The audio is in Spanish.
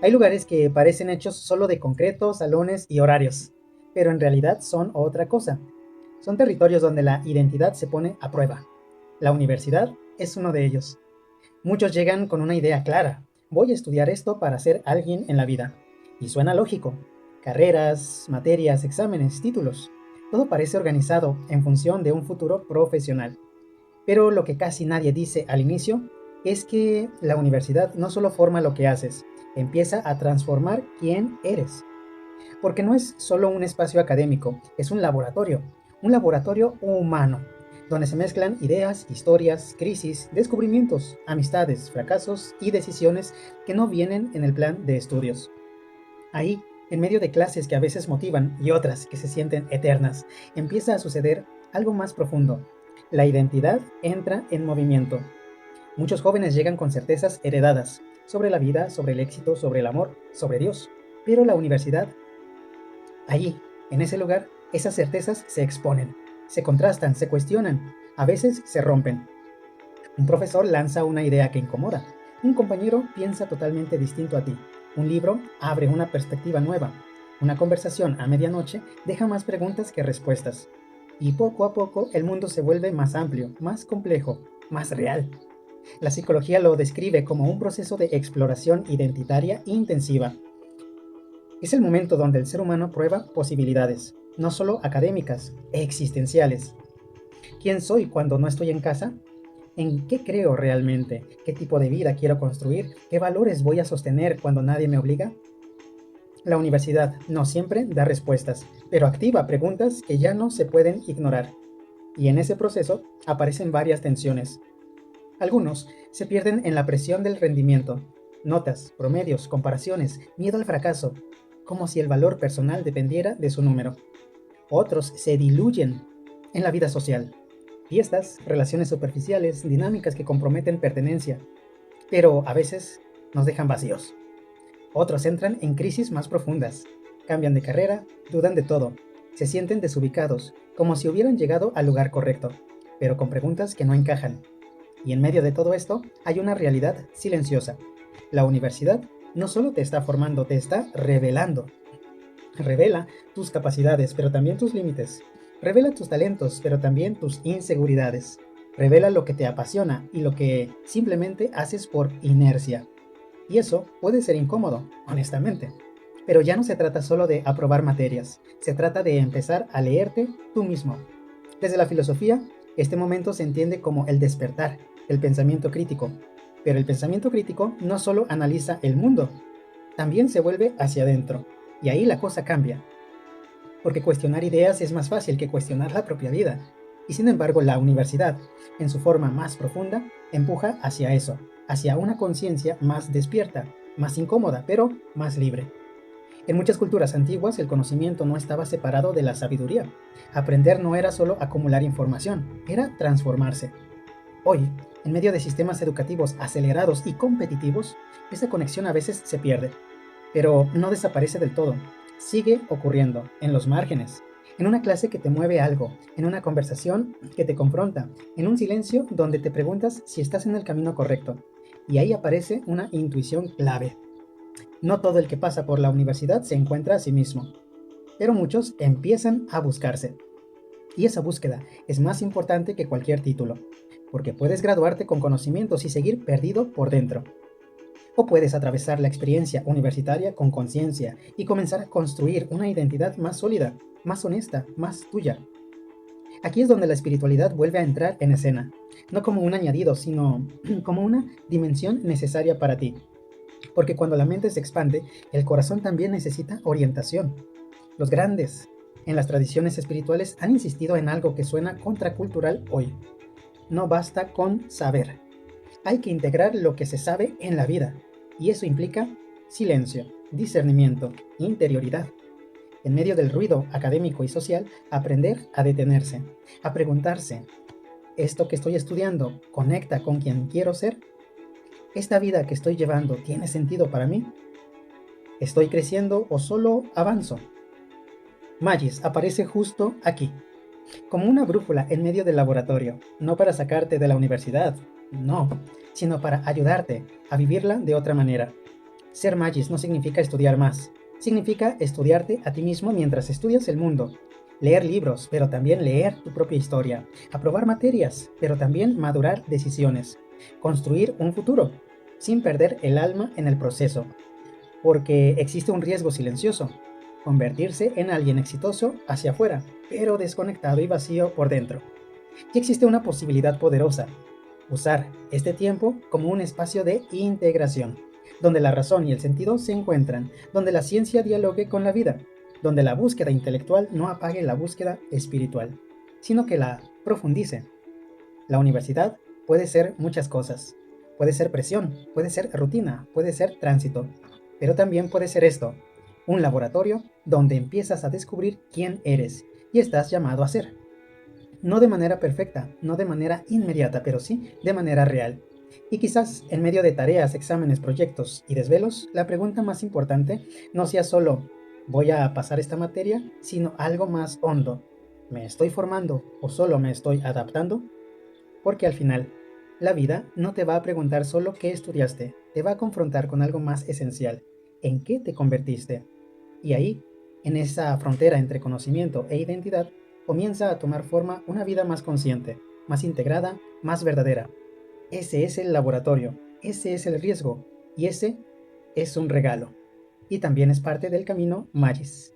Hay lugares que parecen hechos solo de concreto, salones y horarios, pero en realidad son otra cosa. Son territorios donde la identidad se pone a prueba. La universidad es uno de ellos. Muchos llegan con una idea clara. Voy a estudiar esto para ser alguien en la vida. Y suena lógico. Carreras, materias, exámenes, títulos. Todo parece organizado en función de un futuro profesional. Pero lo que casi nadie dice al inicio es que la universidad no solo forma lo que haces, empieza a transformar quién eres. Porque no es solo un espacio académico, es un laboratorio humano, donde se mezclan ideas, historias, crisis, descubrimientos, amistades, fracasos y decisiones que no vienen en el plan de estudios. Ahí, en medio de clases que a veces motivan y otras que se sienten eternas, empieza a suceder algo más profundo. La identidad entra en movimiento. Muchos jóvenes llegan con certezas heredadas sobre la vida, sobre el éxito, sobre el amor, sobre Dios. Pero la universidad, allí, en ese lugar, esas certezas se exponen, se contrastan, se cuestionan, a veces se rompen. Un profesor lanza una idea que incomoda. Un compañero piensa totalmente distinto a ti. Un libro abre una perspectiva nueva. Una conversación a medianoche deja más preguntas que respuestas. Y poco a poco el mundo se vuelve más amplio, más complejo, más real. La psicología lo describe como un proceso de exploración identitaria intensiva. Es el momento donde el ser humano prueba posibilidades, no solo académicas, existenciales. ¿Quién soy cuando no estoy en casa? ¿En qué creo realmente? ¿Qué tipo de vida quiero construir? ¿Qué valores voy a sostener cuando nadie me obliga? La universidad no siempre da respuestas, pero activa preguntas que ya no se pueden ignorar. Y en ese proceso aparecen varias tensiones. Algunos se pierden en la presión del rendimiento, notas, promedios, comparaciones, miedo al fracaso, como si el valor personal dependiera de su número. Otros se diluyen en la vida social, fiestas, relaciones superficiales, dinámicas que comprometen pertenencia, pero a veces nos dejan vacíos. Otros entran en crisis más profundas, cambian de carrera, dudan de todo, se sienten desubicados, como si hubieran llegado al lugar correcto, pero con preguntas que no encajan. Y en medio de todo esto hay una realidad silenciosa. La universidad no solo te está formando, te está revelando. Revela tus capacidades, pero también tus límites. Revela tus talentos, pero también tus inseguridades. Revela lo que te apasiona y lo que simplemente haces por inercia. Y eso puede ser incómodo, honestamente. Pero ya no se trata solo de aprobar materias, se trata de empezar a leerte tú mismo. Desde la filosofía, este momento se entiende como el despertar, el pensamiento crítico. Pero el pensamiento crítico no solo analiza el mundo, también se vuelve hacia adentro. Y ahí la cosa cambia, porque cuestionar ideas es más fácil que cuestionar la propia vida. Y sin embargo, la universidad, en su forma más profunda, empuja hacia eso, hacia una conciencia más despierta, más incómoda, pero más libre. En muchas culturas antiguas el conocimiento no estaba separado de la sabiduría. Aprender no era solo acumular información, era transformarse. Hoy, en medio de sistemas educativos acelerados y competitivos, esa conexión a veces se pierde, pero no desaparece del todo. Sigue ocurriendo en los márgenes, en una clase que te mueve algo, en una conversación que te confronta, en un silencio donde te preguntas si estás en el camino correcto. Y ahí aparece una intuición clave. No todo el que pasa por la universidad se encuentra a sí mismo, pero muchos empiezan a buscarse. Y esa búsqueda es más importante que cualquier título, porque puedes graduarte con conocimientos y seguir perdido por dentro. O puedes atravesar la experiencia universitaria con conciencia y comenzar a construir una identidad más sólida, más honesta, más tuya. Aquí es donde la espiritualidad vuelve a entrar en escena, no como un añadido, sino como una dimensión necesaria para ti. Porque cuando la mente se expande, el corazón también necesita orientación. Los grandes en las tradiciones espirituales han insistido en algo que suena contracultural hoy. No basta con saber. Hay que integrar lo que se sabe en la vida. Y eso implica silencio, discernimiento, interioridad. En medio del ruido académico y social, aprender a detenerse, a preguntarse, ¿esto que estoy estudiando conecta con quien quiero ser? ¿Esta vida que estoy llevando tiene sentido para mí? ¿Estoy creciendo o solo avanzo? Magis aparece justo aquí, como una brújula en medio del laboratorio, no para sacarte de la universidad, no, sino para ayudarte a vivirla de otra manera. Ser Magis no significa estudiar más, significa estudiarte a ti mismo mientras estudias el mundo. Leer libros, pero también leer tu propia historia. Aprobar materias, pero también madurar decisiones. Construir un futuro, sin perder el alma en el proceso. Porque existe un riesgo silencioso. Convertirse en alguien exitoso hacia afuera, pero desconectado y vacío por dentro. Y existe una posibilidad poderosa. Usar este tiempo como un espacio de integración, donde la razón y el sentido se encuentran, donde la ciencia dialogue con la vida, donde la búsqueda intelectual no apague la búsqueda espiritual, sino que la profundice. La universidad puede ser muchas cosas. Puede ser presión, puede ser rutina, puede ser tránsito, pero también puede ser esto, un laboratorio donde empiezas a descubrir quién eres y estás llamado a ser. No de manera perfecta, no de manera inmediata, pero sí de manera real. Y quizás en medio de tareas, exámenes, proyectos y desvelos, la pregunta más importante no sea solo ¿voy a pasar esta materia?, sino algo más hondo. ¿Me estoy formando o solo me estoy adaptando? Porque al final, la vida no te va a preguntar solo qué estudiaste, te va a confrontar con algo más esencial, en qué te convertiste. Y ahí, en esa frontera entre conocimiento e identidad, comienza a tomar forma una vida más consciente, más integrada, más verdadera. Ese es el laboratorio, ese es el riesgo y ese es un regalo. Y también es parte del camino Magis.